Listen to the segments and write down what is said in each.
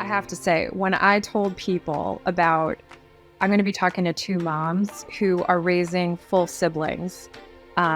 I have to say, when I told people about, I'm going to be talking to two moms who are raising full siblings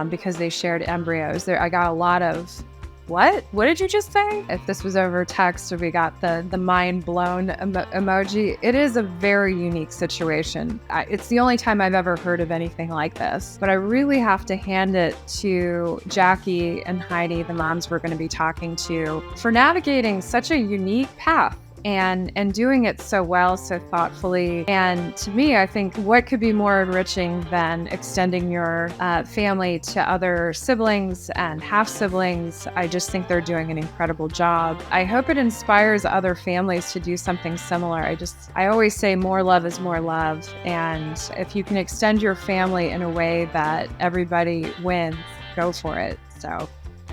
because they shared embryos, I got a lot of, what? What did you just say? If this was over text or we got the mind blown emoji, it is a very unique situation. It's the only time I've ever heard of anything like this. But I really have to hand it to Jackie and Heidi, the moms we're going to be talking to, for navigating such a unique path and doing it so well, so thoughtfully. And to me, I think what could be more enriching than extending your family to other siblings and half siblings? I just think they're doing an incredible job. I hope it inspires other families to do something similar. I always say more love is more love. And if you can extend your family in a way that everybody wins, go for it. So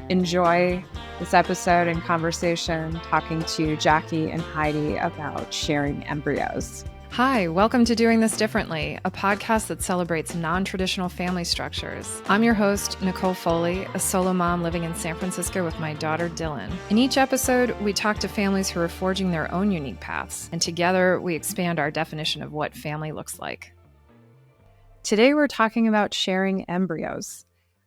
enjoy this episode and conversation talking to Jackie and Heidi about sharing embryos. Hi, welcome to Doing This Differently, a podcast that celebrates non-traditional family structures. I'm your host, Nicole Foley, a solo mom living in San Francisco with my daughter, Dylan. In each episode, we talk to families who are forging their own unique paths, and together we expand our definition of what family looks like. Today, we're talking about sharing embryos.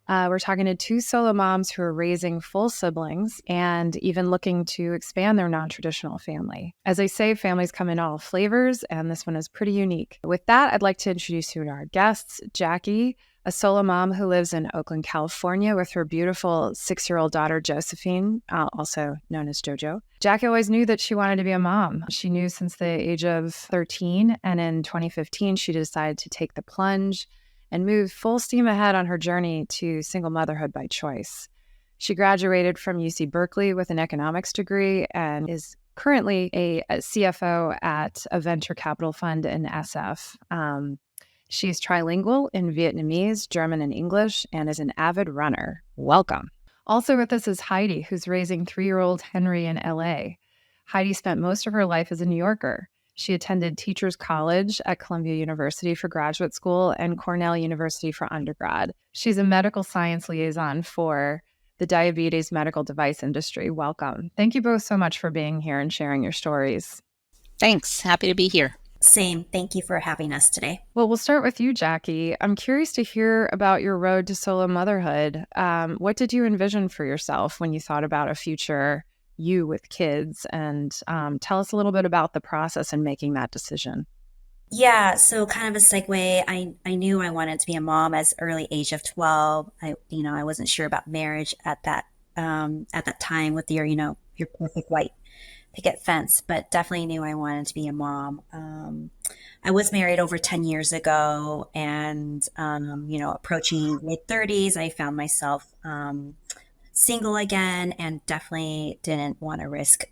We're talking to two solo moms who are raising full siblings and even looking to expand their non-traditional family. As I say, families come in all flavors, and this one is pretty unique. With that, I'd like to introduce you to our guests, Jackie, a solo mom who lives in Oakland, California with her beautiful 6-year-old daughter, Josephine, also known as JoJo. Jackie always knew that she wanted to be a mom. She knew since the age of 13, and in 2015, she decided to take the plunge and moved full steam ahead on her journey to single motherhood by choice. She graduated from UC Berkeley with an economics degree and is currently a CFO at a venture capital fund in SF. She's trilingual in Vietnamese, German, and English, and is an avid runner. Welcome. Also with us is Heidi, who's raising 3-year-old Henry in LA. Heidi spent most of her life as a New Yorker. She attended Teachers College at Columbia University for graduate school and Cornell University for undergrad. She's a medical science liaison for the diabetes medical device industry. Welcome. Thank you both so much for being here and sharing your stories. Thanks. Happy to be here. Same. Thank you for having us today. Well, we'll start with you, Jackie. I'm curious to hear about your road to solo motherhood. What did you envision for yourself when you thought about a future you with kids, and tell us a little bit about the process in making that decision. Yeah, so kind of a segue. I knew I wanted to be a mom as early age of 12. I wasn't sure about marriage at that time with your perfect white picket fence, but definitely knew I wanted to be a mom. I was married over 10 years ago, and approaching mid 30s, I found myself single again, and definitely didn't want to risk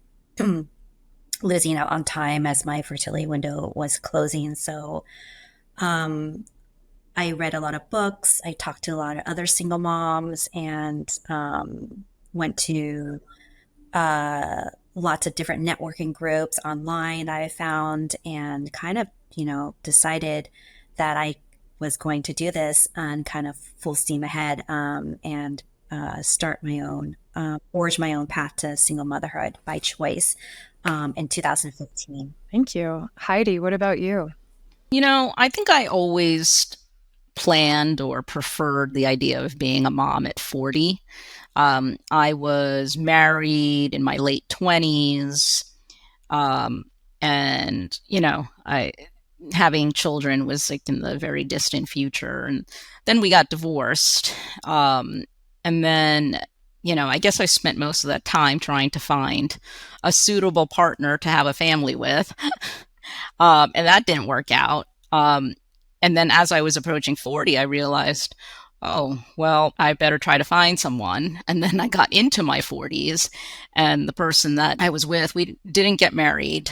losing out on time as my fertility window was closing. So I read a lot of books. I talked to a lot of other single moms, and went to lots of different networking groups online that I found, and kind of decided that I was going to do this and kind of full steam ahead, and start my own, forge my own path to single motherhood by choice in 2015. Thank you. Heidi, what about you? I think I always planned or preferred the idea of being a mom at 40. I was married in my late 20s, and, having children was like in the very distant future. And then we got divorced. And then, I guess I spent most of that time trying to find a suitable partner to have a family with. And that didn't work out. And then as I was approaching 40, I realized, oh, well, I better try to find someone. And then I got into my 40s, and the person that I was with, we didn't get married.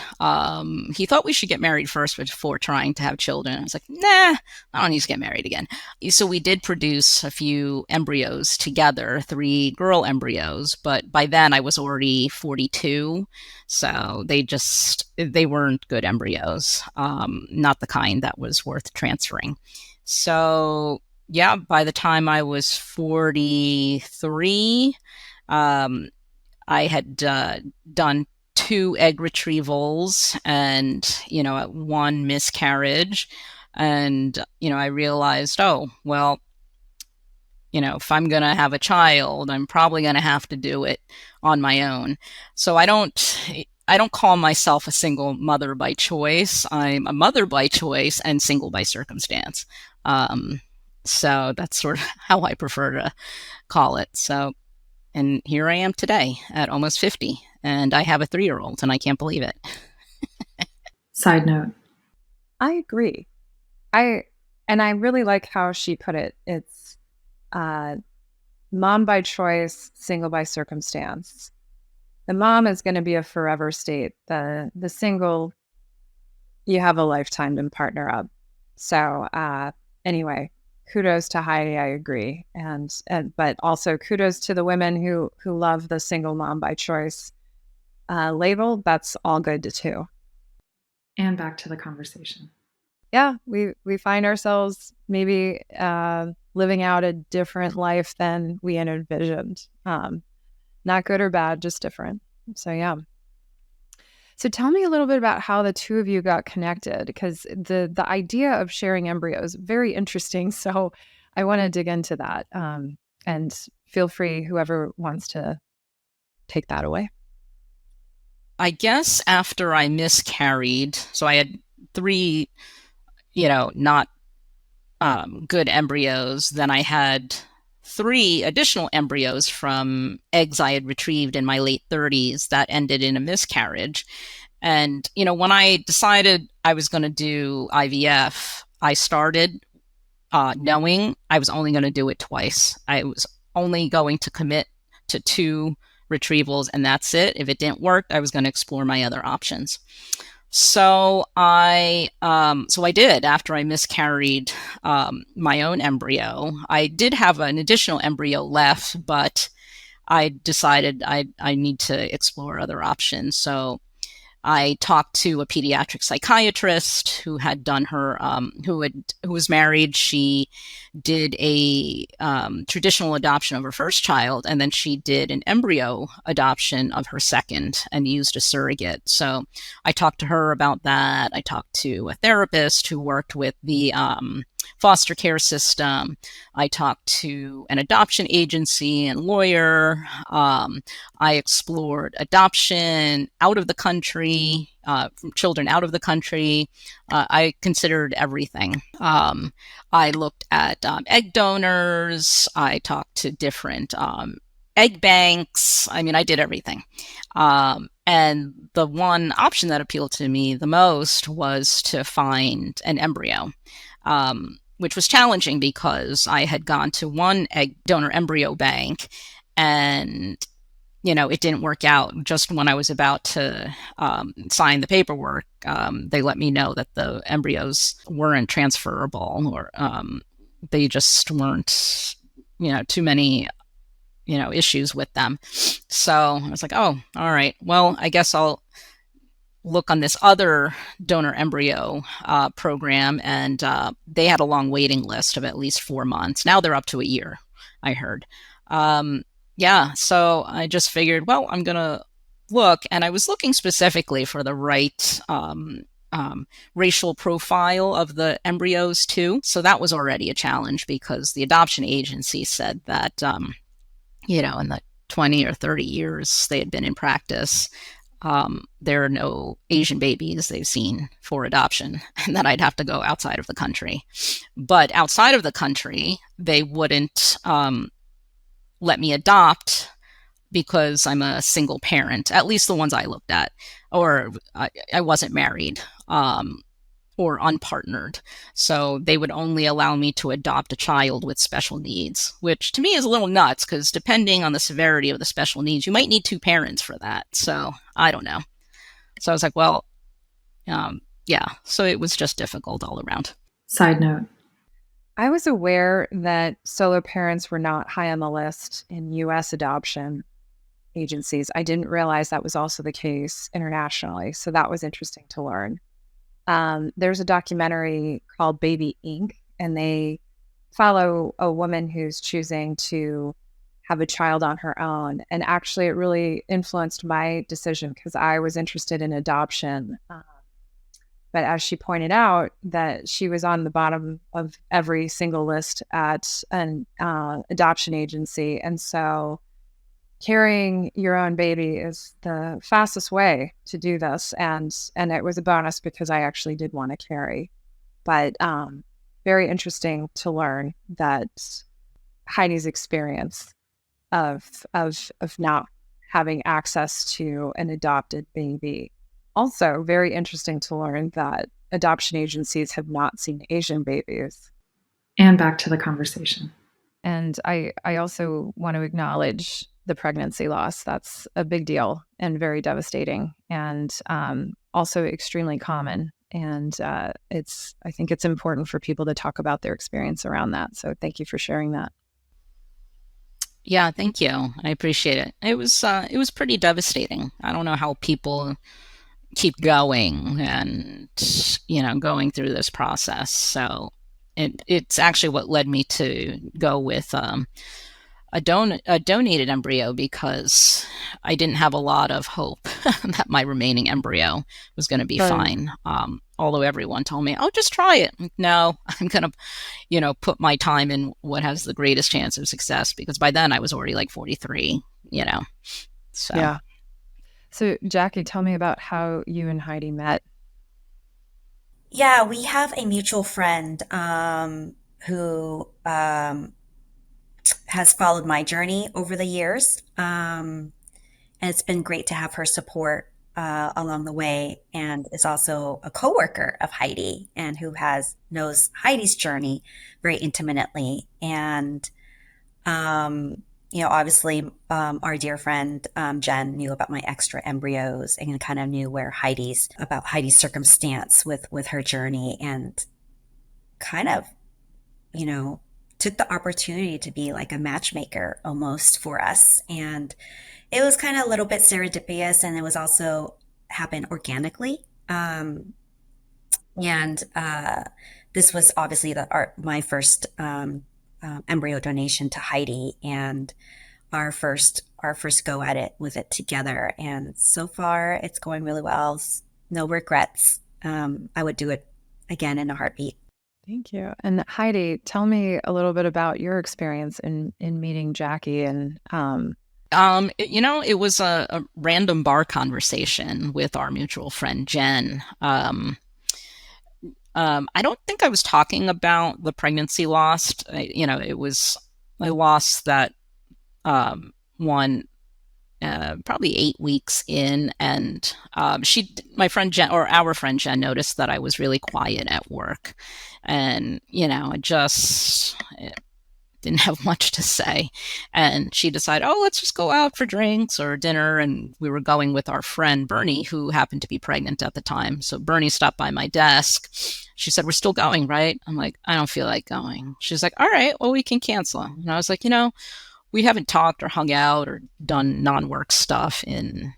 He thought we should get married first before trying to have children. I was like, nah, I don't need to get married again. So we did produce a few embryos together, 3 girl embryos, but by then I was already 42. So they weren't good embryos, not the kind that was worth transferring. So yeah, by the time I was 43, I had done 2 egg retrievals and, one miscarriage. And, I realized, oh, well, if I'm going to have a child, I'm probably going to have to do it on my own. So I don't call myself a single mother by choice. I'm a mother by choice and single by circumstance. So that's sort of how I prefer to call it. So, and here I am today at almost 50, and I have a 3-year-old, and I can't believe it. Side note. I agree. I really like how she put it. It's mom by choice, single by circumstance. The mom is going to be a forever state. The single, you have a lifetime to partner up. So anyway, kudos to Heidi. I agree, and but also kudos to the women who love the single mom by choice label. That's all good too. And back to the conversation. Yeah, we find ourselves maybe living out a different life than we had envisioned. Not good or bad, just different. So yeah. So tell me a little bit about how the two of you got connected, because the idea of sharing embryos is very interesting. So I want to dig into that. And feel free, whoever wants to take that away. I guess after I miscarried, so I had 3, not good embryos. Then I had 3 additional embryos from eggs I had retrieved in my late 30s that ended in a miscarriage. And, when I decided I was going to do IVF, I started knowing I was only going to do it twice. I was only going to commit to 2 retrievals, and that's it. If it didn't work, I was going to explore my other options. So I did. After I miscarried my own embryo, I did have an additional embryo left, but I decided I need to explore other options. So I talked to a pediatric psychiatrist who had done her, who was married. She did a traditional adoption of her first child, and then she did an embryo adoption of her second and used a surrogate. So I talked to her about that. I talked to a therapist who worked with the foster care system. I talked to an adoption agency and lawyer. I explored adoption out of the country, from children out of the country. I considered everything. I looked at egg donors. I talked to different egg banks. I mean, I did everything. And the one option that appealed to me the most was to find an embryo. Which was challenging because I had gone to one egg donor embryo bank and, it didn't work out. Just when I was about to sign the paperwork, they let me know that the embryos weren't transferable, or they just weren't, too many, issues with them. So I was like, oh, all right, well, I guess I'll look on this other donor embryo program, and they had a long waiting list of at least 4 months. Now they're up to a year, I heard. So I just figured, well, I'm going to look, and I was looking specifically for the right racial profile of the embryos too. So that was already a challenge because the adoption agency said that, in the 20 or 30 years they had been in practice, there are no Asian babies they've seen for adoption, and that I'd have to go outside of the country. But outside of the country, they wouldn't let me adopt because I'm a single parent, at least the ones I looked at, or I wasn't married or unpartnered. So they would only allow me to adopt a child with special needs, which to me is a little nuts because depending on the severity of the special needs, you might need 2 parents for that. So I don't know. So I was like, well, so it was just difficult all around. Side note. I was aware that solo parents were not high on the list in U.S. adoption agencies. I didn't realize that was also the case internationally. So that was interesting to learn. There's a documentary called Baby Inc., and they follow a woman who's choosing to have a child on her own. And actually, it really influenced my decision because I was interested in adoption. But as she pointed out, that she was on the bottom of every single list at an adoption agency. And so carrying your own baby is the fastest way to do this. And it was a bonus because I actually did want to carry. But very interesting to learn that Heidi's experience of not having access to an adopted baby. Also, very interesting to learn that adoption agencies have not seen Asian babies. And back to the conversation. And I also want to acknowledge the pregnancy loss. That's a big deal and very devastating, and also extremely common. And I think it's important for people to talk about their experience around that. So thank you for sharing that. Yeah, thank you. I appreciate it. It was pretty devastating. I don't know how people keep going and going through this process. So it's actually what led me to go with a donated embryo, because I didn't have a lot of hope that my remaining embryo was going to be fine. Although everyone told me, "Oh, just try it." No, I'm going to, put my time in what has the greatest chance of success, because by then I was already like 43. So yeah. So Jackie, tell me about how you and Heidi met. Yeah, we have a mutual friend who has followed my journey over the years. And it's been great to have her support along the way, and is also a coworker of Heidi and who knows Heidi's journey very intimately. And obviously, our dear friend Jen knew about my extra embryos and kind of knew about Heidi's circumstance with her journey, and kind of, took the opportunity to be like a matchmaker almost for us. And it was kind of a little bit serendipitous, and it was also happened organically. And this was obviously my first embryo donation to Heidi, and our first go at it with it together. And so far, it's going really well. No regrets. I would do it again in a heartbeat. Thank you. And Heidi, tell me a little bit about your experience in meeting Jackie. And it was a random bar conversation with our mutual friend Jen. I don't think I was talking about the pregnancy loss. It was a loss that one probably 8 weeks in, and my friend Jen, or our friend Jen, noticed that I was really quiet at work, and I just didn't have much to say, and she decided, oh, let's just go out for drinks or dinner. And we were going with our friend Bernie, who happened to be pregnant at the time. So Bernie stopped by my desk. She said, we're still going, right? I'm like, I don't feel like going. She's like, all right, well, we can cancel. And I was like, we haven't talked or hung out or done non-work stuff in,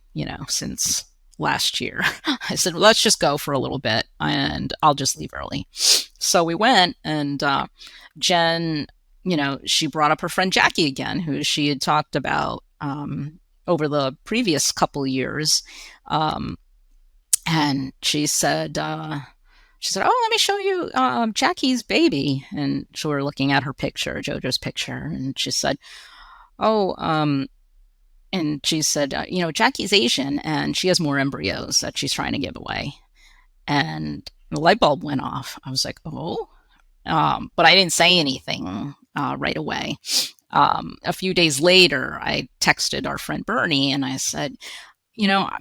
since last year. I said, well, let's just go for a little bit and I'll just leave early. So we went, and Jen, she brought up her friend Jackie again, who she had talked about over the previous couple years. And she said, oh, let me show you Jackie's baby. And so we're looking at her picture, JoJo's picture. And she said, Jackie's Asian and she has more embryos that she's trying to give away. And the light bulb went off. I was like, oh, but I didn't say anything right away. A few days later, I texted our friend Bernie and I said,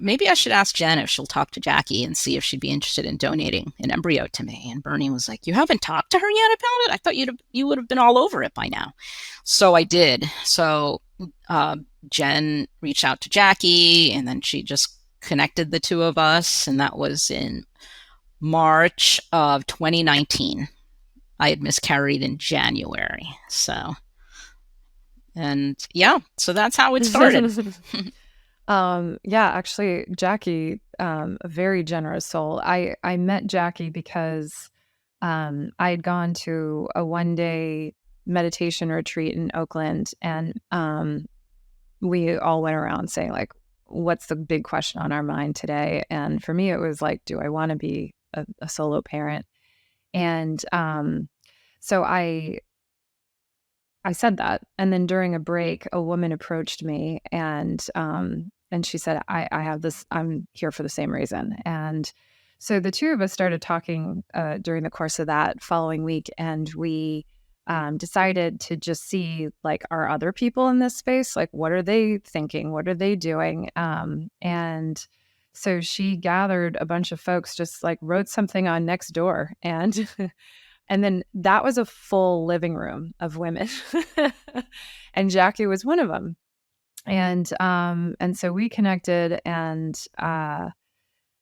maybe I should ask Jen if she'll talk to Jackie and see if she'd be interested in donating an embryo to me. And Bernie was like, you haven't talked to her yet about it? I thought you would have been all over it by now. So I did. So Jen reached out to Jackie, and then she just connected the two of us. And that was in March of 2019. I had miscarried in January. So that's how it started. Actually, Jackie, a very generous soul. I met Jackie because I had gone to a one-day meditation retreat in Oakland, and we all went around saying like, what's the big question on our mind today? And for me, it was like, do I want to be a solo parent? And so I said that. And then during a break, a woman approached me and she said, I have this, I'm here for the same reason. And so the two of us started talking during the course of that following week, and we decided to just see like, are other people in this space? Like, what are they thinking? What are they doing? And so she gathered a bunch of folks, just like wrote something on Nextdoor, and and then that was a full living room of women, and Jackie was one of them. And so we connected, and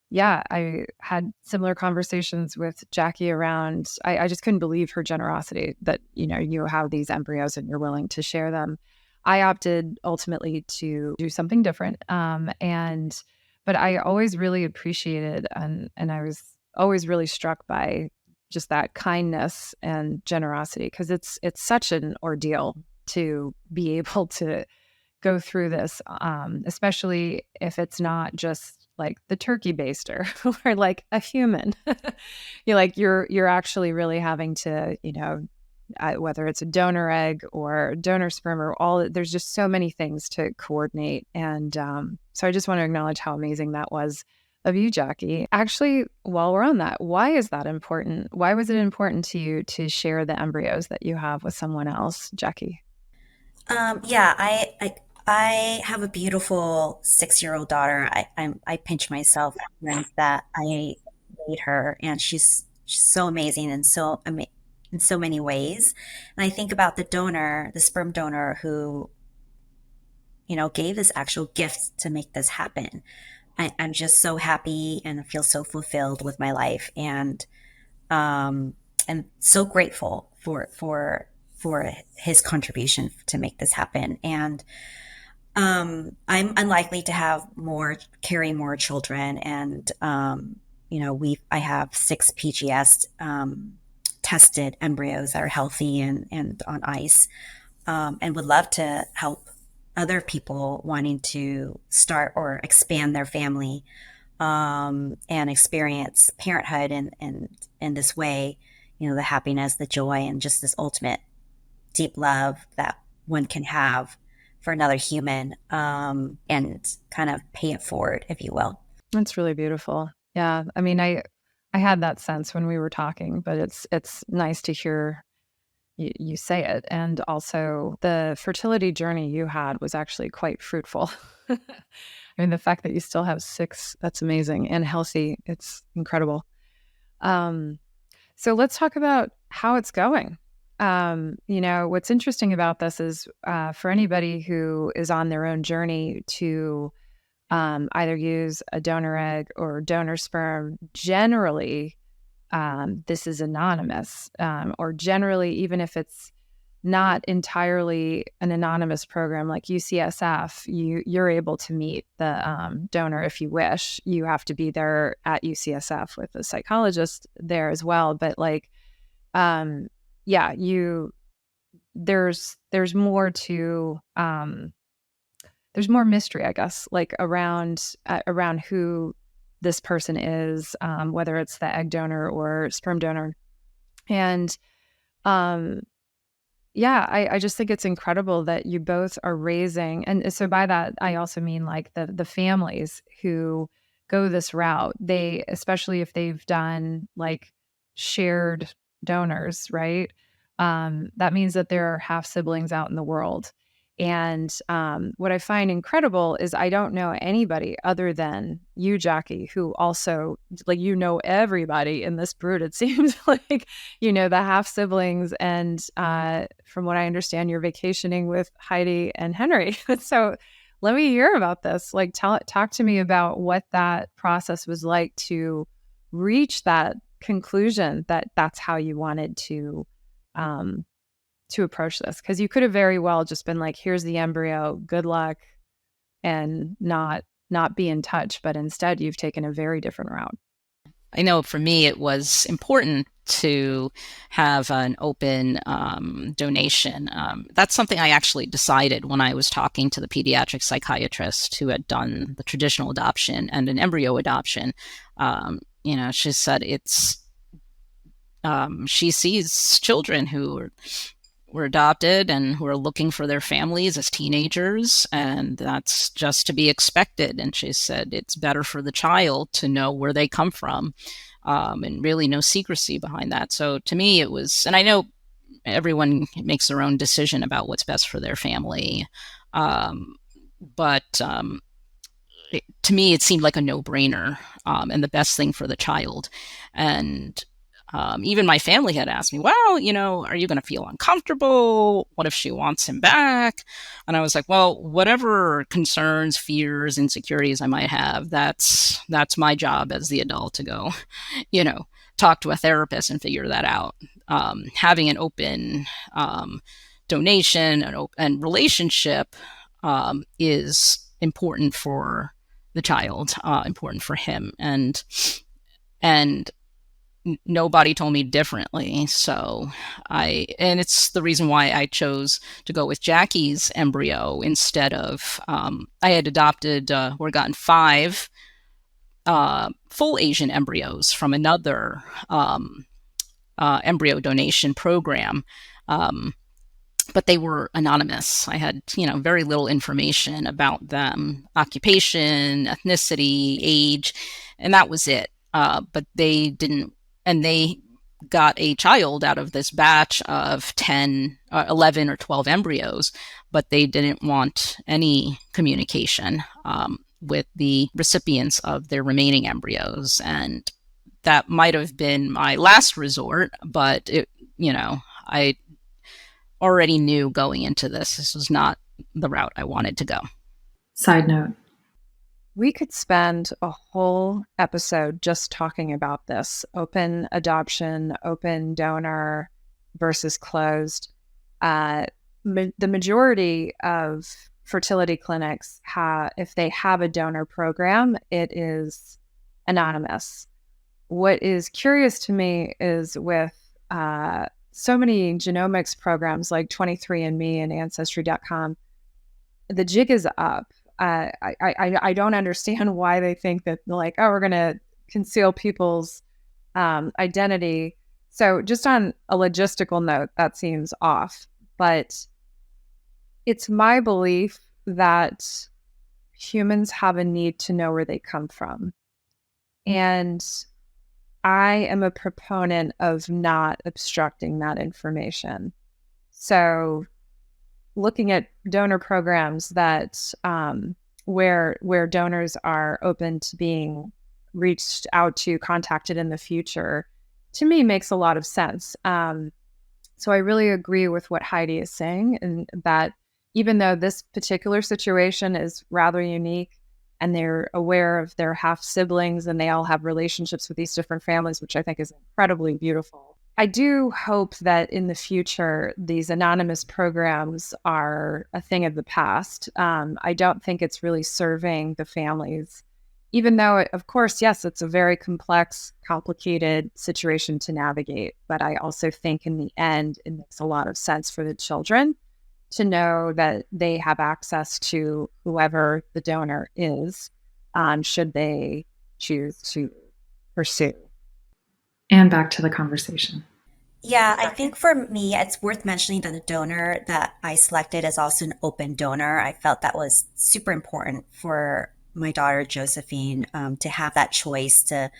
yeah, I had similar conversations with Jackie around, I just couldn't believe her generosity that, you have these embryos and you're willing to share them. I opted ultimately to do something different. But I always really appreciated, and I was always really struck by just that kindness and generosity, because it's such an ordeal to be able to go through this, especially if it's not just like the turkey baster or like a human. You're actually really having to, whether it's a donor egg or donor sperm or there's just so many things to coordinate. And so I just want to acknowledge how amazing that was of you, Jackie. Actually, while we're on that, why is that important? Why was it important to you to share the embryos that you have with someone else, Jackie? Yeah, I have a beautiful 6-year-old daughter. I pinch myself that I made her, and she's so amazing and in so many ways. And I think about the donor, the sperm donor who, gave this actual gift to make this happen. I'm just so happy and feel so fulfilled with my life, and so grateful for his contribution to make this happen. And I'm unlikely to carry more children, and I have 6 PGS tested embryos that are healthy and on ice, and would love to help other people wanting to start or expand their family, and experience parenthood in this way. The happiness, the joy, and just this ultimate deep love that one can have for another human, and kind of pay it forward, if you will. That's really beautiful. Yeah. I mean, I had that sense when we were talking, but it's nice to hear you say it. And also the fertility journey you had was actually quite fruitful. I mean, the fact that you still have 6, that's amazing, and healthy. It's incredible. So let's talk about how it's going. What's interesting about this is for anybody who is on their own journey to either use a donor egg or donor sperm, generally, this is anonymous, or generally, even if it's not entirely an anonymous program like UCSF, you're able to meet the donor if you wish. You have to be there at UCSF with a psychologist there as well. But yeah, there's more to there's more mystery, I guess, like around who this person is, whether it's the egg donor or sperm donor. And yeah, I just think it's incredible that you both are raising. And so by that, I also mean like the families who go this route, especially if they've done like shared donors, right? That means that there are half siblings out in the world. And what I find incredible is I don't know anybody other than you, Jackie, who also, like, everybody in this brood. It seems like, the half siblings. And from what I understand, you're vacationing with Heidi and Henry. So let me hear about this. Like, talk to me about what that process was like to reach that conclusion that that's how you wanted to approach this, because you could have very well just been like, here's the embryo, good luck, and not be in touch, but instead you've taken a very different route. I know for me it was important to have an open donation. That's something I actually decided when I was talking to the pediatric psychiatrist who had done the traditional adoption and an embryo adoption. She said she sees children who were adopted and who are looking for their families as teenagers, and that's just to be expected. And she said it's better for the child to know where they come from, and really no secrecy behind that. So to me, it was, and I know everyone makes their own decision about what's best for their family, but to me, it seemed like a no-brainer, and the best thing for the child. And even my family had asked me, well, are you going to feel uncomfortable? What if she wants him back? And I was like, well, whatever concerns, fears, insecurities I might have, that's my job as the adult to go, talk to a therapist and figure that out. Having an open donation and relationship is important for the child, important for him. And nobody told me differently. So and it's the reason why I chose to go with Jackie's embryo instead of, I had adopted or gotten 5 full Asian embryos from another embryo donation program. But they were anonymous. I had, very little information about them, occupation, ethnicity, age, and that was it. But they didn't, and they got a child out of this batch of 10, 11 or 12 embryos, but they didn't want any communication with the recipients of their remaining embryos. And that might have been my last resort, but I already knew going into this was not the route I wanted to go. Side note. We could spend a whole episode just talking about this: open adoption, open donor versus closed. The majority of fertility clinics if they have a donor program, it is anonymous. What is curious to me is with so many genomics programs like 23andMe and Ancestry.com, the jig is up. I don't understand why they think that, like, oh, we're going to conceal people's identity. So just on a logistical note, that seems off. But it's my belief that humans have a need to know where they come from. And I am a proponent of not obstructing that information. So looking at donor programs that where donors are open to being reached out to, contacted in the future, to me makes a lot of sense. So I really agree with what Heidi is saying, and that even though this particular situation is rather unique, and they're aware of their half siblings and they all have relationships with these different families, which I think is incredibly beautiful, I do hope that in the future, these anonymous programs are a thing of the past. I don't think it's really serving the families, even though, of course, yes, it's a very complex, complicated situation to navigate. But I also think in the end, it makes a lot of sense for the children to know that they have access to whoever the donor is, should they choose to pursue. And back to the conversation. Yeah, I think for me, it's worth mentioning that the donor that I selected is also an open donor. I felt that was super important for my daughter, Josephine, to have that choice to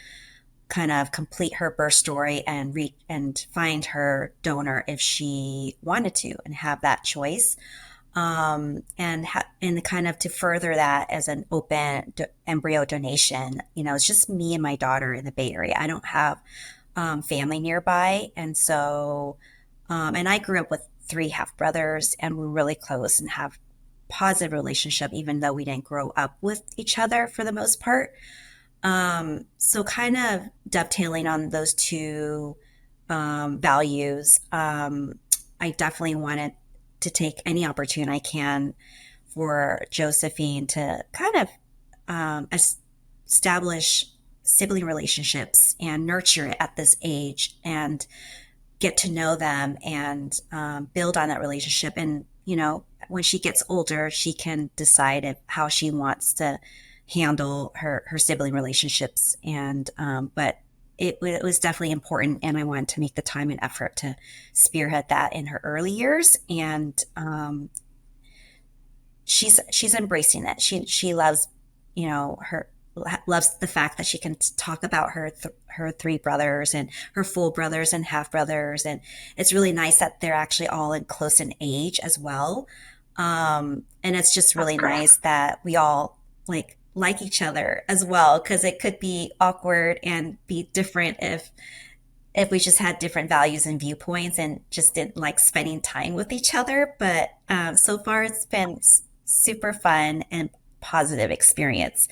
kind of complete her birth story and find her donor if she wanted to, and have that choice. And kind of to further that as an open embryo donation, it's just me and my daughter in the Bay Area. I don't have family nearby. And so, and I grew up with 3 half brothers, and we're really close and have positive relationship, even though we didn't grow up with each other for the most part. So kind of dovetailing on those 2 values, I definitely wanted to take any opportunity I can for Josephine to kind of establish sibling relationships and nurture it at this age and get to know them and build on that relationship. And, when she gets older, she can decide how she wants to handle her sibling relationships. And, but it was definitely important. And I wanted to make the time and effort to spearhead that in her early years. And she's embracing it. She loves, her loves the fact that she can talk about her three brothers and her full brothers and half brothers, and it's really nice that they're actually all in close in age as well. And it's just really nice that we all like each other as well, because it could be awkward and be different if we just had different values and viewpoints and just didn't like spending time with each other. But so far, it's been super fun and positive experience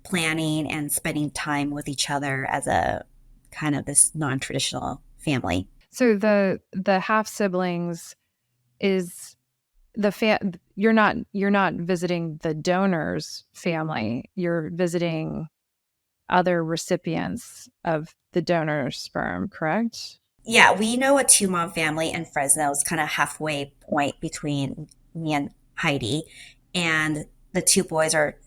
planning and spending time with each other as a kind of this non-traditional family. So the half siblings is you're not visiting the donor's family. You're visiting other recipients of the donor's sperm, correct? Yeah, we know a two-mom family in Fresno is kind of halfway point between me and Heidi, and the two boys are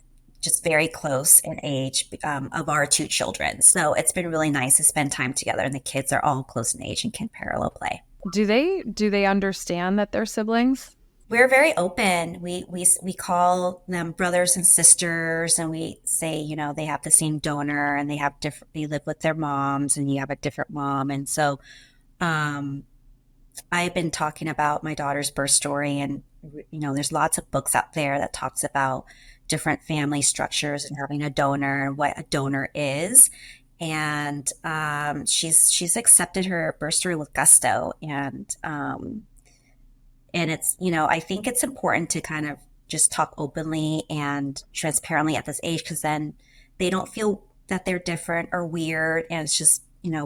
just very close in age of our two children. So it's been really nice to spend time together, and the kids are all close in age and can parallel play. Do they understand that they're siblings? We're very open. We call them brothers and sisters, and we say, they have the same donor and they live with their moms, and you have a different mom. And so I've been talking about my daughter's birth story, and there's lots of books out there that talks about different family structures and having a donor and what a donor is. And she's accepted her birth story with gusto, and it's, I think it's important to kind of just talk openly and transparently at this age, because then they don't feel that they're different or weird, and it's just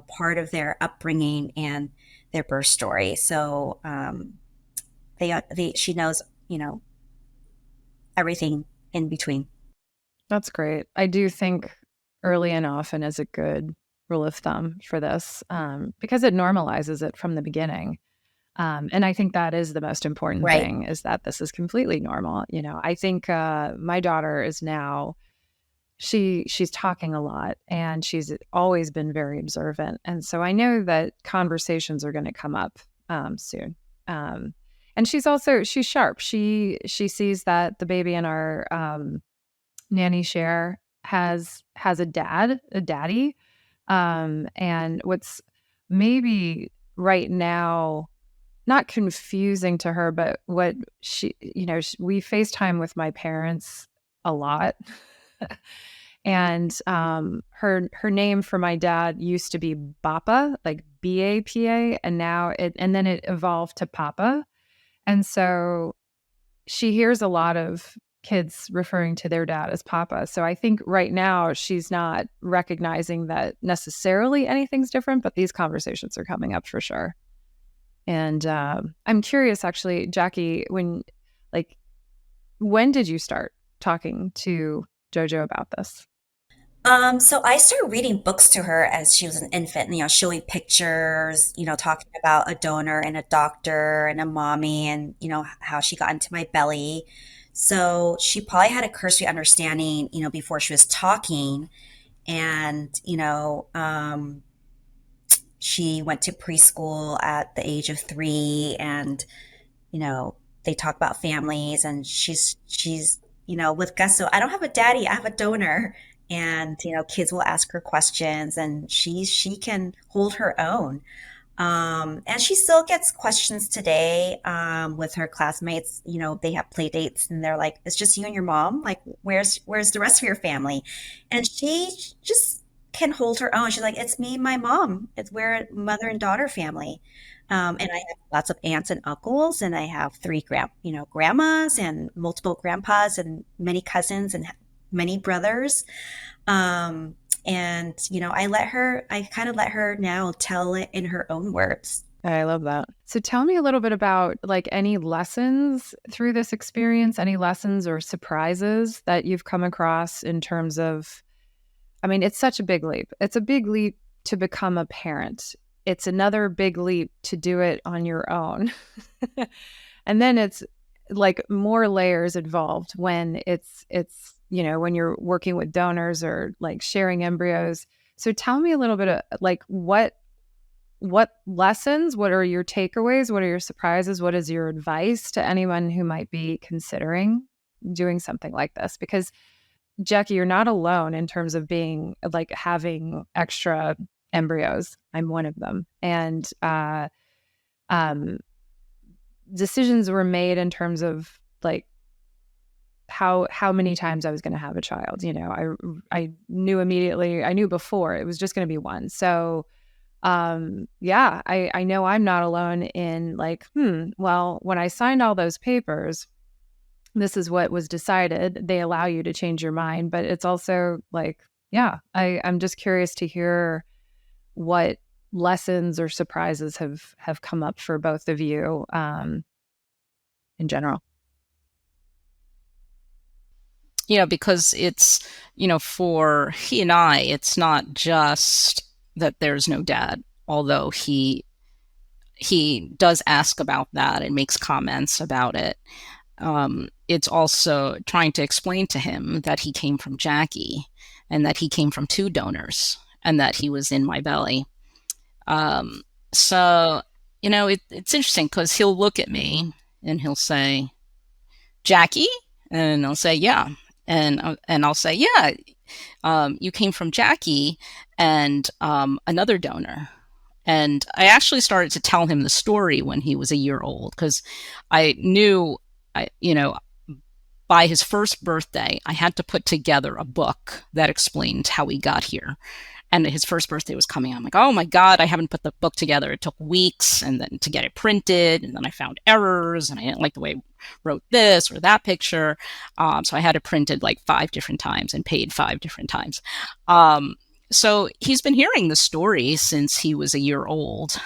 part of their upbringing and their birth story. So she knows everything in between. That's great. I do think early and often is a good rule of thumb for this, because it normalizes it from the beginning. And I think that is the most important Right. thing, is that this is completely normal. I think my daughter is now, she's talking a lot, and she's always been very observant. And so I know that conversations are going to come up soon. And she's sharp. She sees that the baby in our nanny share has a daddy. And what's maybe right now not confusing to her, but what we FaceTime with my parents a lot. And her name for my dad used to be Bappa, like Bapa, and then it evolved to Papa. And so she hears a lot of kids referring to their dad as Papa. So I think right now she's not recognizing that necessarily anything's different, but these conversations are coming up for sure. And I'm curious, actually, Jackie, when did you start talking to JoJo about this? So I started reading books to her as she was an infant, showing pictures, talking about a donor and a doctor and a mommy, and, how she got into my belly. So she probably had a cursory understanding, before she was talking. And, she went to preschool at the age of 3, and, they talk about families, and she's, with gusto. I don't have a daddy, I have a donor. And, kids will ask her questions, and she can hold her own. And she still gets questions today with her classmates. They have play dates, and they're like, "It's just you and your mom? Like, where's the rest of your family?" And she just can hold her own. She's like, "It's me and my mom. We're a mother and daughter family." And I have lots of aunts and uncles, and I have 3 grandmas and multiple grandpas and many cousins and many brothers. And, I kind of let her now tell it in her own words. I love that. So tell me a little bit about any lessons through this experience, any lessons or surprises that you've come across in terms of I mean, it's such a big leap. It's a big leap to become a parent. It's another big leap to do it on your own. And then it's like more layers involved when it's when you're working with donors or like sharing embryos. So tell me a little bit of like what lessons, what are your takeaways, what are your surprises, what is your advice to anyone who might be considering doing something like this? Because Jackie, you're not alone in terms of being like having extra embryos. I'm one of them. And um, decisions were made in terms of like how many times I was going to have a child. I knew immediately. I knew before it was just going to be one. So yeah, I know I'm not alone in like, well, when I signed all those papers, this is what was decided. They allow you to change your mind, but it's also like, yeah, I'm just curious to hear what lessons or surprises have come up for both of you in general. Because it's, for he and I, it's not just that there's no dad, although he does ask about that and makes comments about it. It's also trying to explain to him that he came from Jackie and that he came from 2 donors and that he was in my belly. So, it's interesting because he'll look at me and he'll say, Jackie? And I'll say, yeah. And I'll say, yeah, you came from Jackie and another donor. And I actually started to tell him the story when he was a year old because I knew, by his first birthday, I had to put together a book that explained how he got here. And his first birthday was coming. I'm like, oh my God, I haven't put the book together. It took weeks and then to get it printed. And then I found errors and I didn't like the way I wrote this or that picture. So I had it printed like 5 different times and paid 5 different times. So he's been hearing the story since he was a year old.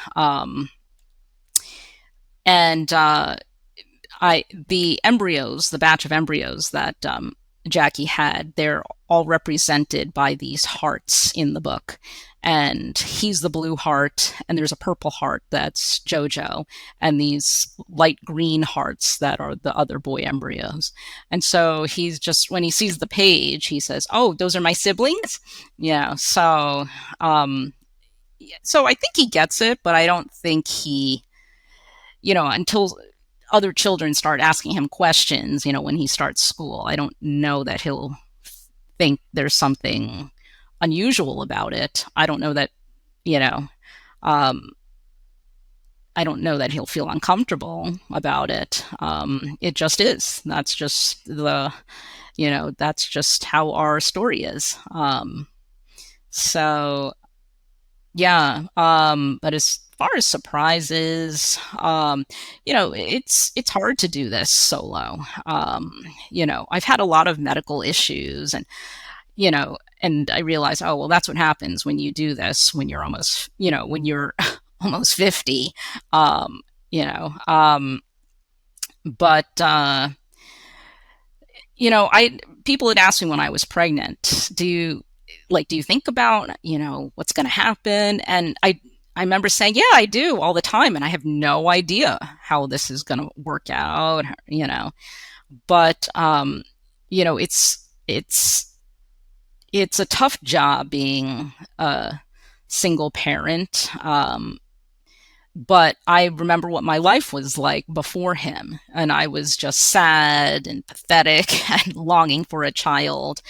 The embryos, the batch of embryos that Jackie had, they're all represented by these hearts in the book. And he's the blue heart, and there's a purple heart that's Jojo, and these light green hearts that are the other boy embryos. And so he's just, when he sees the page, he says, oh, those are my siblings? Yeah, so I think he gets it, but I don't think he, until other children start asking him questions, when he starts school, I don't know that he'll think there's something unusual about it. I don't know that, I don't know that he'll feel uncomfortable about it. It just is. That's just that's just how our story is. So yeah. But as far as surprises, it's hard to do this solo. I've had a lot of medical issues and I realized, oh, well, that's what happens when you do this, when you're almost, when you're almost 50, but, people had asked me when I was pregnant, do you think about, what's going to happen? And I remember saying, yeah, I do all the time. And I have no idea how this is going to work out, but, it's a tough job being a single parent. But I remember what my life was like before him, and I was just sad and pathetic and longing for a child.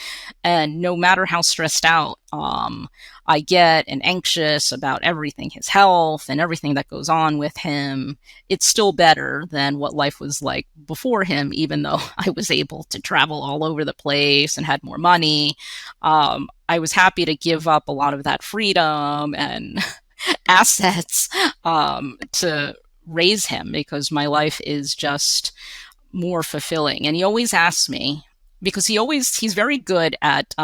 And no matter how stressed out I get and anxious about everything, his health and everything that goes on with him, it's still better than what life was like before him, even though I was able to travel all over the place and had more money. I was happy to give up a lot of that freedom and assets to raise him because my life is just more fulfilling. And he always asks me, because he's very good at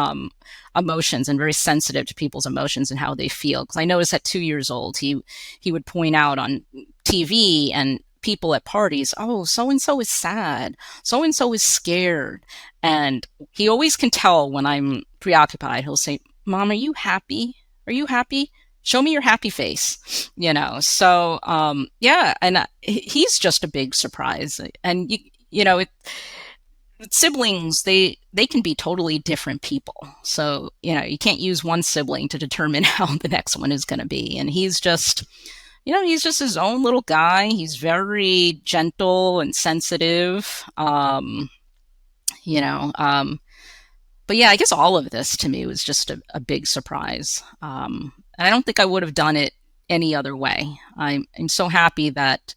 emotions and very sensitive to people's emotions and how they feel. Because I noticed at 2 years old, he would point out on TV and people at parties, oh, so-and-so is sad, so-and-so is scared. And he always can tell when I'm preoccupied. He'll say, Mom, are you happy? Are you happy? Show me your happy face, So, yeah, and he's just a big surprise. And siblings, they can be totally different people. So, you can't use one sibling to determine how the next one is going to be. And he's just his own little guy. He's very gentle and sensitive. You know, but yeah, I guess all of this to me was just a big surprise. And I don't think I would have done it any other way. I'm so happy that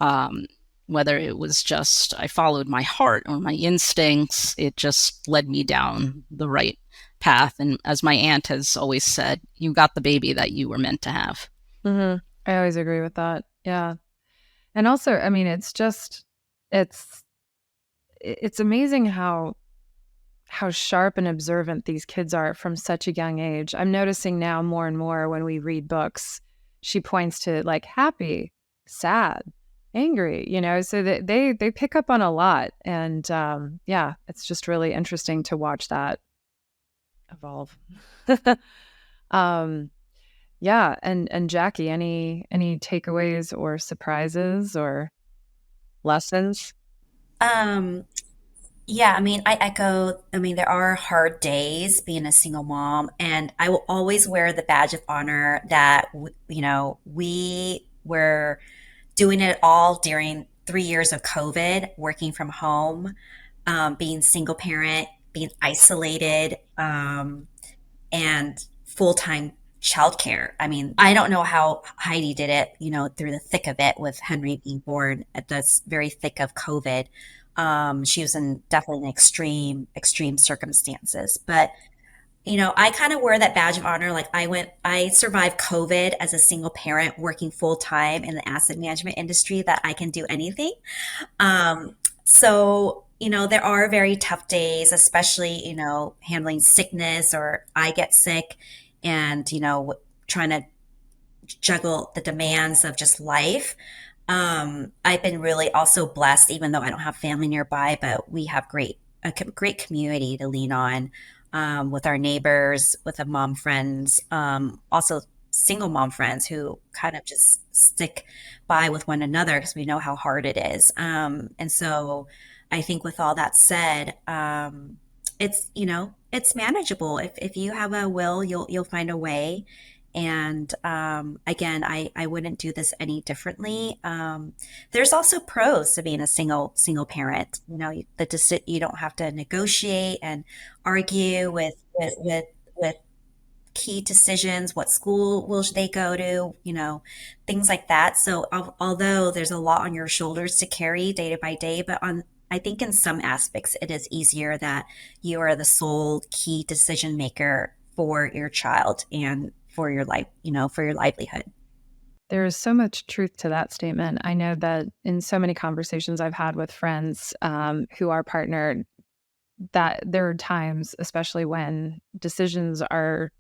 um, whether it was just I followed my heart or my instincts, it just led me down the right path. And as my aunt has always said, you got the baby that you were meant to have. Mm-hmm. I always agree with that. Yeah. And also, I mean, it's it's amazing how sharp and observant these kids are from such a young age. I'm noticing now more and more when we read books, she points to like happy, sad, angry, so that they pick up on a lot. And yeah, it's just really interesting to watch that evolve. um yeah, and Jackie, any takeaways or surprises or lessons? Um, yeah, I mean, I echo, I mean, there are hard days being a single mom, and I will always wear the badge of honor that, we were doing it all during 3 years of COVID, working from home, being single parent, being isolated, and full-time childcare. I mean, I don't know how Heidi did it, through the thick of it with Henry being born at the very thick of COVID. She was in definitely in extreme circumstances. But, I kind of wear that badge of honor. Like I survived COVID as a single parent working full time in the asset management industry, that I can do anything. So, there are very tough days, especially, handling sickness, or I get sick, and, trying to juggle the demands of just life. I've been really also blessed, even though I don't have family nearby, but we have great community to lean on, with our neighbors, with the mom friends, also single mom friends who kind of just stick by with one another because we know how hard it is. And so I think with all that said, it's manageable. If you have a will, you'll find a way. And again, I wouldn't do this any differently. There's also pros to being a single parent. You don't have to negotiate and argue with key decisions. What school will they go to? Things like that. So although there's a lot on your shoulders to carry day by day, but I think in some aspects it is easier that you are the sole key decision maker for your child and for your life, for your livelihood. There is so much truth to that statement. I know that in so many conversations I've had with friends who are partnered, that there are times, especially when decisions are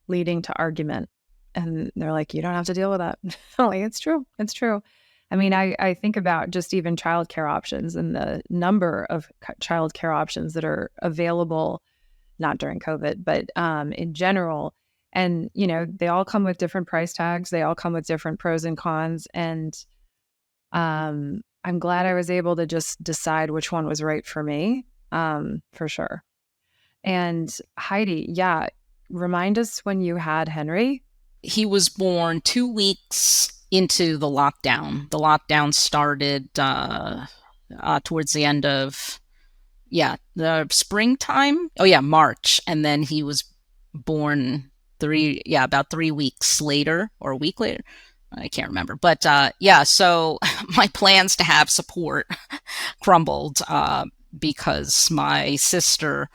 leading to argument, and they're like, "You don't have to deal with that." I'm like, it's true. It's true. I mean, I think about just even childcare options and the number of childcare options that are available, not during COVID, but in general. And, they all come with different price tags. They all come with different pros and cons. And I'm glad I was able to just decide which one was right for me, for sure. And Heidi, yeah, remind us when you had Henry. He was born 2 weeks into the lockdown. The lockdown started towards the end of, the springtime. Oh yeah, March. And then he was born about 3 weeks later, or a week later. I can't remember. But yeah, so my plans to have support crumbled because my sister,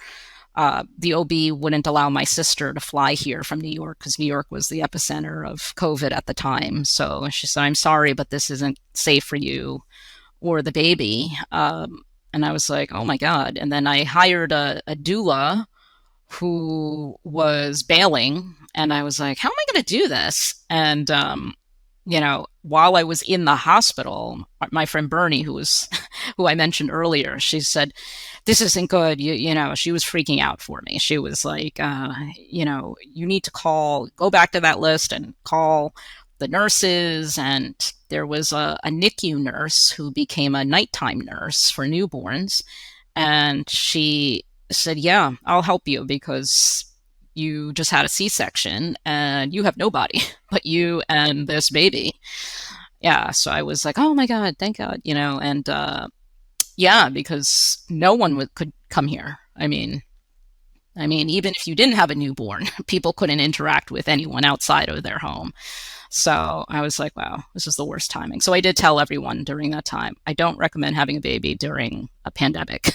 the OB wouldn't allow my sister to fly here from New York because New York was the epicenter of COVID at the time. So she said, "I'm sorry, but this isn't safe for you or the baby." And I was like, "Oh my God." And then I hired a doula who was bailing. And I was like, "How am I going to do this?" And, while I was in the hospital, my friend Bernie, who I mentioned earlier, she said, this isn't good. She was freaking out for me. She was like, you need to go back to that list and call the nurses. And there was a NICU nurse who became a nighttime nurse for newborns. And she said, yeah, I'll help you because you just had a C-section and you have nobody but you and this baby. Yeah. So I was like, oh my God, thank God, and yeah, because no one could come here. I mean, even if you didn't have a newborn, people couldn't interact with anyone outside of their home. So I was like, wow, this is the worst timing. So I did tell everyone during that time, I don't recommend having a baby during a pandemic.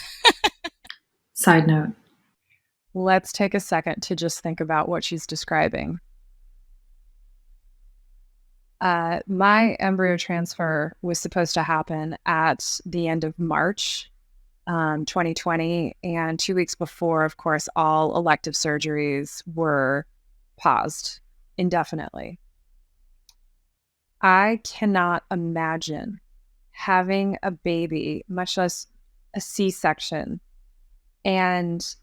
Side note. Let's take a second to just think about what she's describing. My embryo transfer was supposed to happen at the end of March 2020. And 2 weeks before, of course, all elective surgeries were paused indefinitely. I cannot imagine having a baby, much less a C-section, and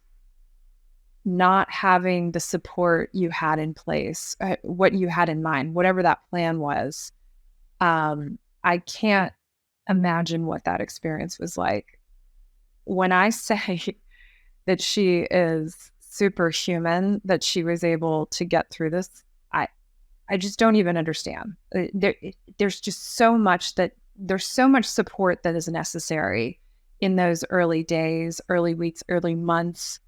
not having the support you had in place, what you had in mind, whatever that plan was. I can't imagine what that experience was like. When I say that she is superhuman, that she was able to get through this, I just don't even understand. There's just there's so much support that is necessary in those early days, early weeks, early months,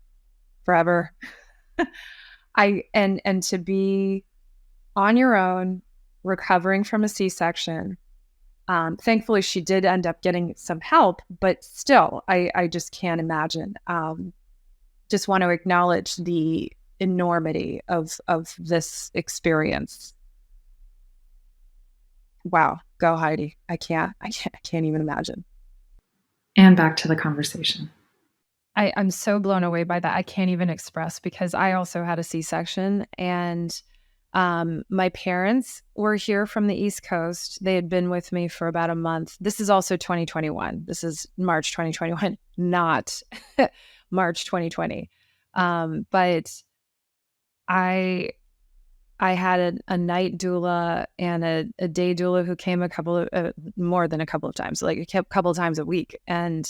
forever. And to be on your own, recovering from a C-section. Thankfully, she did end up getting some help, but still, I just can't imagine. Just want to acknowledge the enormity of this experience. Wow, go Heidi! I can't even imagine. And back to the conversation. I'm so blown away by that. I can't even express, because I also had a C-section, and my parents were here from the East Coast. They had been with me for about a month. This is also 2021. This is March 2021, not March 2020. But I had a night doula and a day doula who came more than a couple of times, like a couple of times a week. And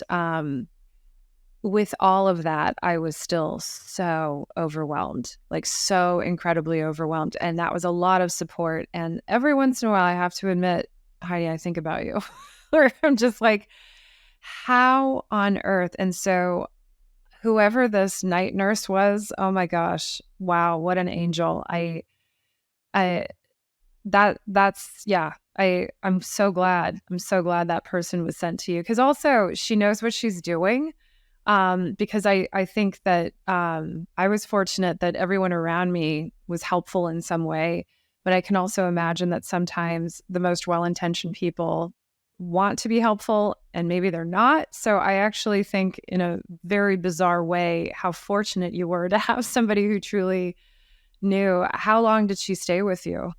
with all of that, I was still so overwhelmed, like so incredibly overwhelmed. And that was a lot of support. And every once in a while, I have to admit, Heidi, I think about you. Or I'm just like, how on earth? And so whoever this night nurse was, oh my gosh, wow, what an angel. I'm so glad. I'm so glad that person was sent to you, because also she knows what she's doing. Because I think that I was fortunate that everyone around me was helpful in some way, but I can also imagine that sometimes the most well-intentioned people want to be helpful and maybe they're not. So I actually think, in a very bizarre way, how fortunate you were to have somebody who truly knew. How long did she stay with you?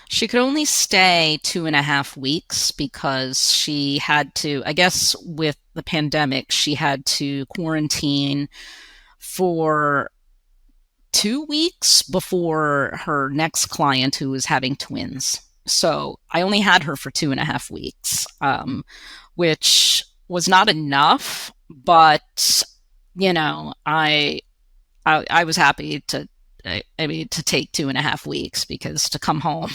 She could only stay 2.5 weeks because she had to, I guess with the pandemic, she had to quarantine for 2 weeks before her next client who was having twins. So I only had her for 2.5 weeks, which was not enough, but I was happy to to take 2.5 weeks, because to come home,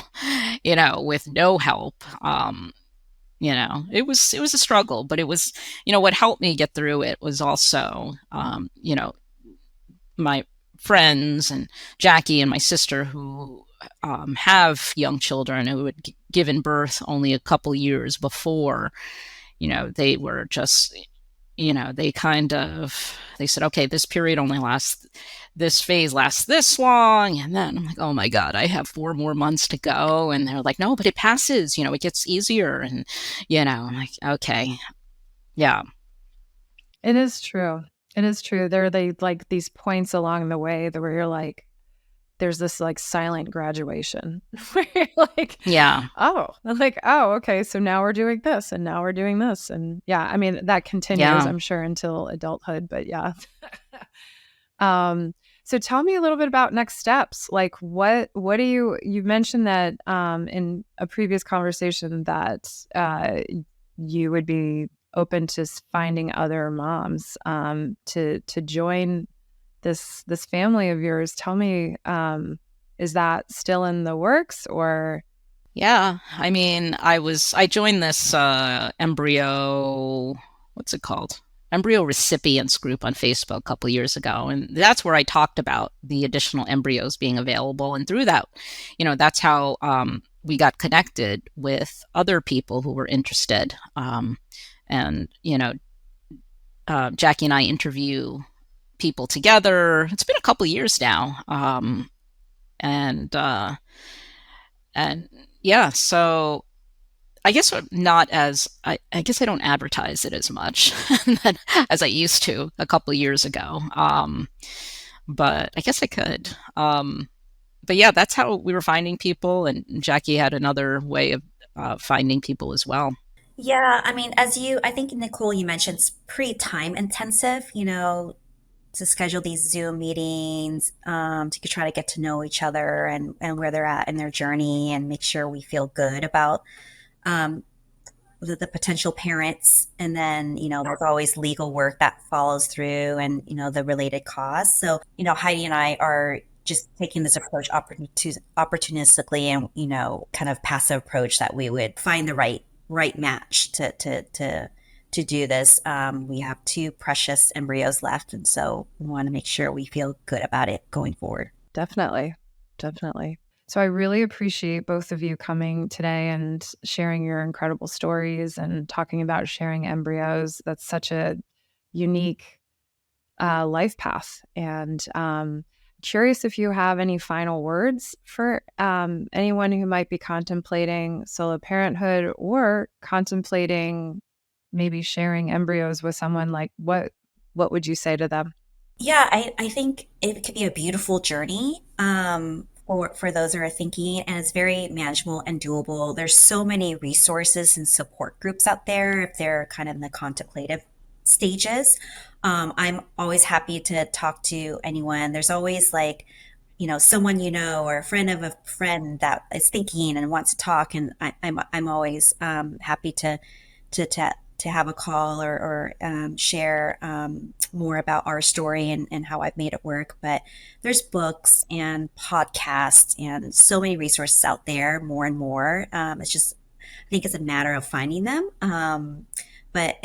with no help, it was a struggle, but it was, what helped me get through it was also, my friends and Jackie and my sister who have young children who had given birth only a couple years before. They were just, they said, okay, this period only lasts, this phase lasts this long. And then I'm like, oh my God, I have 4 more months to go. And they're like, no, but it passes, it gets easier. And, I'm like, okay, yeah. It is true. It is true. There are these points along the way where you're like, there's this like silent graduation where you're like, Yeah. okay, so now we're doing this and now we're doing this. And yeah, I mean, that continues, Yeah. I'm sure, until adulthood, but yeah. So tell me a little bit about next steps. Like what do you mentioned that in a previous conversation that you would be open to finding other moms to join this family of yours. Tell me, is that still in the works or? Yeah. I mean, I joined this embryo, what's it called? Embryo recipients group on Facebook a couple of years ago. And that's where I talked about the additional embryos being available. And through that, that's how we got connected with other people who were interested. And, Jackie and I interview people together. It's been a couple of years now. And yeah, so I guess not as I guess I don't advertise it as much as I used to a couple of years ago. But I guess I could. But yeah, that's how we were finding people, and Jackie had another way of finding people as well. Yeah, I mean, I think Nicole, you mentioned it's pretty time intensive, to schedule these Zoom meetings, to try to get to know each other and where they're at in their journey and make sure we feel good about um, the potential parents. And then, there's always legal work that follows through and, the related costs. So, Heidi and I are just taking this approach opportunistically and, kind of passive approach that we would find the right match to do this. We have two precious embryos left, and so we want to make sure we feel good about it going forward. Definitely. So I really appreciate both of you coming today and sharing your incredible stories and talking about sharing embryos. That's such a unique life path. And curious if you have any final words for anyone who might be contemplating solo parenthood or contemplating maybe sharing embryos with someone. Like what would you say to them? Yeah, I think it could be a beautiful journey for those who are thinking, and it's very manageable and doable. There's so many resources and support groups out there if they're kind of in the contemplative stages. I'm always happy to talk to anyone. There's always like, someone or a friend of a friend that is thinking and wants to talk, and I'm always happy to to have a call or share more about our story and how I've made it work. But there's books and podcasts and so many resources out there, more and more. It's just, I think it's a matter of finding them. But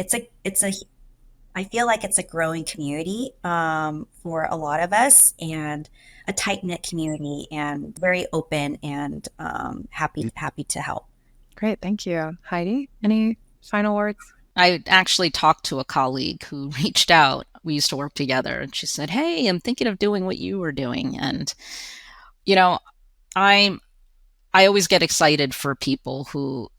I feel like it's a growing community for a lot of us, and a tight knit community, and very open and happy to help. Great. Thank you. Heidi, any final words? I actually talked to a colleague who reached out. We used to work together, and she said, "Hey, I'm thinking of doing what you were doing." And you know, I'm I always get excited for people who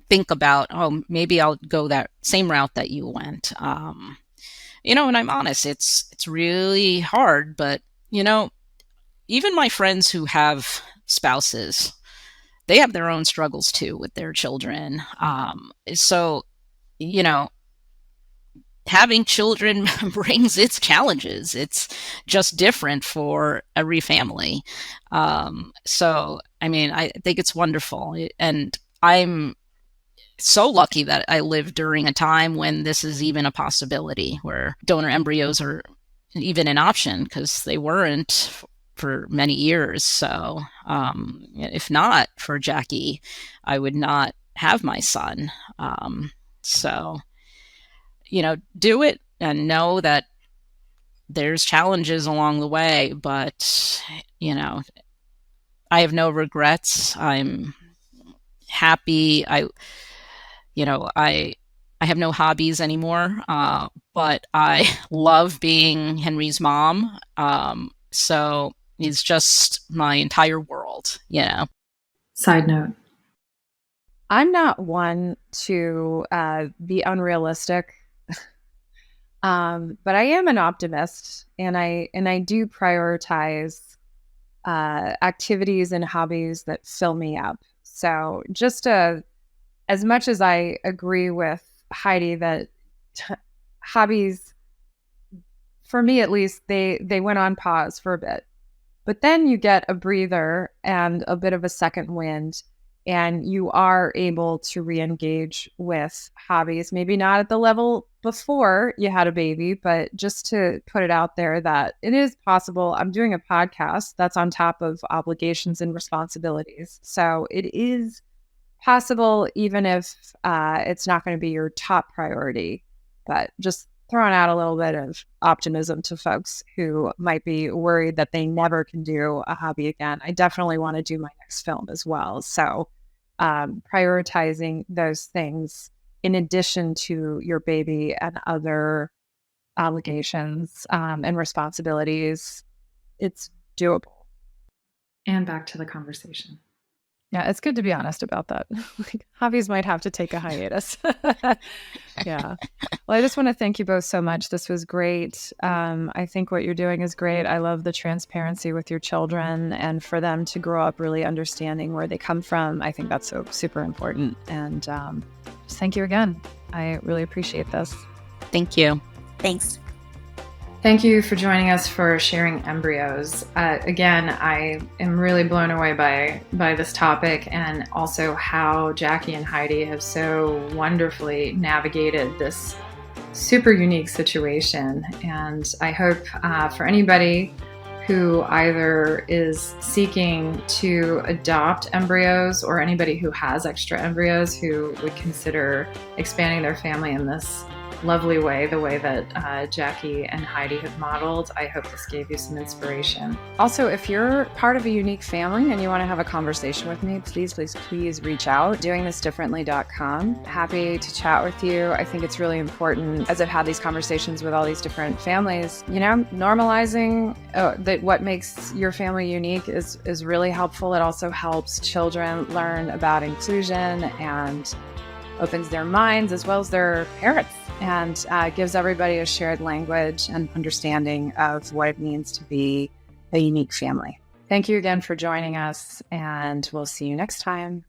think about, oh, maybe I'll go that same route that you went. And I'm honest, it's really hard, but even my friends who have spouses, they have their own struggles too with their children. So, you know, having children brings its challenges. It's just different for every family. So, I mean, I think it's wonderful. And I'm so lucky that I lived during a time when this is even a possibility, where donor embryos are even an option, because they weren't for many years. So if not for Jackie, I would not have my son. So, do it and know that there's challenges along the way, but, I have no regrets. I'm happy. I have no hobbies anymore, but I love being Henry's mom. So he's just my entire world. Side note. I'm not one to be unrealistic. But I am an optimist, and I do prioritize activities and hobbies that fill me up. So as much as I agree with Heidi that hobbies, for me at least, they went on pause for a bit. But then you get a breather and a bit of a second wind, and you are able to re-engage with hobbies, maybe not at the level before you had a baby, but just to put it out there that it is possible. I'm doing a podcast that's on top of obligations and responsibilities. So it is possible, even if it's not going to be your top priority, but just throwing out a little bit of optimism to folks who might be worried that they never can do a hobby again. I definitely want to do my next film as well. So prioritizing those things in addition to your baby and other obligations and responsibilities, it's doable. And back to the conversation. Yeah, it's good to be honest about that. Hobbies might have to take a hiatus. Yeah. Well, I just want to thank you both so much. This was great. I think what you're doing is great. I love the transparency with your children, and for them to grow up really understanding where they come from. I think that's so super important. And just thank you again. I really appreciate this. Thank you. Thanks. Thank you for joining us for sharing embryos. Again, I am really blown away by this topic, and also how Jackie and Heidi have so wonderfully navigated this super unique situation. And I hope for anybody who either is seeking to adopt embryos, or anybody who has extra embryos who would consider expanding their family in this lovely way, the way that Jackie and Heidi have modeled. I hope this gave you some inspiration. Also, if you're part of a unique family and you want to have a conversation with me, please reach out. Doingthisdifferently.com. Happy to chat with you. I think it's really important, as I've had these conversations with all these different families, normalizing that what makes your family unique is really helpful. It also helps children learn about inclusion and opens their minds as well as their parents, and gives everybody a shared language and understanding of what it means to be a unique family. Thank you again for joining us, and we'll see you next time.